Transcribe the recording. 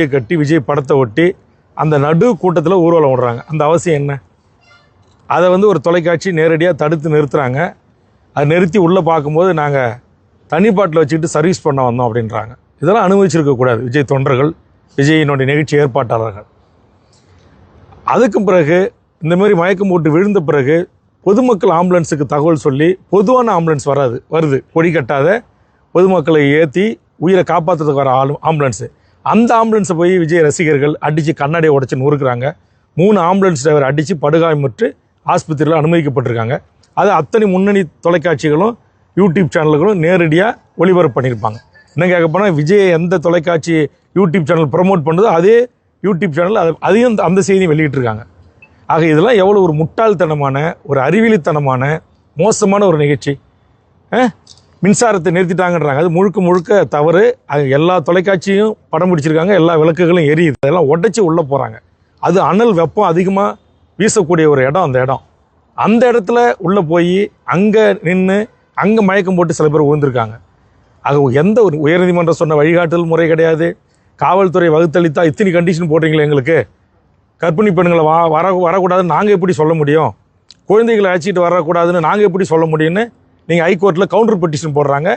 கட்டி விஜய் படத்தை ஒட்டி அந்த நடு கூட்டத்தில் ஊர்வலம் விடுறாங்க. அந்த அவசியம் என்ன? அதை ஒரு தொலைக்காட்சி நேரடியாக தடுத்து நிறுத்துகிறாங்க. அதை நிறுத்தி உள்ளே பார்க்கும்போது நாங்கள் தனிப்பாட்டில் வச்சுக்கிட்டு சர்வீஸ் பண்ண வந்தோம் அப்படின்றாங்க. இதெல்லாம் அனுபவிச்சிருக்கக்கூடாது விஜய் தொண்டர்கள், விஜயினுடைய நிகழ்ச்சி ஏற்பாட்டாளர்கள். அதுக்கு பிறகு இந்த மாதிரி மயக்கம் போட்டு விழுந்த பிறகு பொதுமக்கள் ஆம்புலன்ஸுக்கு தகவல் சொல்லி பொதுவான ஆம்புலன்ஸ் வருது, கொடி கட்டாத பொதுமக்களை ஏற்றி உயிரை காப்பாற்றுறதுக்கு வர ஆம்புலன்ஸு. அந்த ஆம்புலன்ஸை போய் விஜய் ரசிகர்கள் அடித்து கண்ணாடியை உடச்சி நொறுக்குறாங்க. 3 ஆம்புலன்ஸ் டிரைவர் அடித்து படுகாயமுற்று ஆஸ்பத்திரியில் அனுமதிக்கப்பட்டிருக்காங்க. அது அத்தனை முன்னணி தொலைக்காட்சிகளும் யூடியூப் சேனல்களும் நேரடியாக ஒளிபரப்பு பண்ணியிருப்பாங்க. என்ன கேட்க போனால் விஜய் எந்த தொலைக்காட்சி யூடியூப் சேனல் ப்ரமோட் பண்ணுறதோ அதே யூடியூப் சேனல் அதையும் அந்த செய்தியை வெளியிட்டிருக்காங்க. ஆக இதெல்லாம் எவ்வளோ ஒரு முட்டாள்தனமான, ஒரு அறிவிலித்தனமான, மோசமான ஒரு நிகழ்ச்சி. மின்சாரத்தை நிறுத்திட்டாங்கன்றாங்க. அது முழுக்க தவறு. அது எல்லா தொலைக்காட்சியும் படம் பிடிச்சிருக்காங்க, எல்லா விளக்குகளும் எரியுது. அதெல்லாம் உடச்சி உள்ளே போகிறாங்க. அது அனல் வெப்பம் அதிகமாக வீசக்கூடிய ஒரு இடம். அந்த இடத்துல உள்ளே போய் அங்கே நின்று அங்கே மயக்கம் போட்டு சில பேர் விழுந்திருக்காங்க. ஆக எந்த ஒரு உயர்நீதிமன்றம் சொன்ன வழிகாட்டுதல் முறை கிடையாது. காவல்துறை வகுத்தளித்தா இத்தனை கண்டிஷன் போடுறீங்களே, எங்களுக்கு கர்ப்பிணி பெண்களை வரக்கூடாதுன்னு நாங்கள் எப்படி சொல்ல முடியும்? குழந்தைகளை அழைச்சிட்டு வரக்கூடாதுன்னு நாங்கள் எப்படி சொல்ல முடியும்னு நீங்கள் ஹைகோர்ட்டில் கவுண்டர் பெட்டிஷன் போடுறாங்க.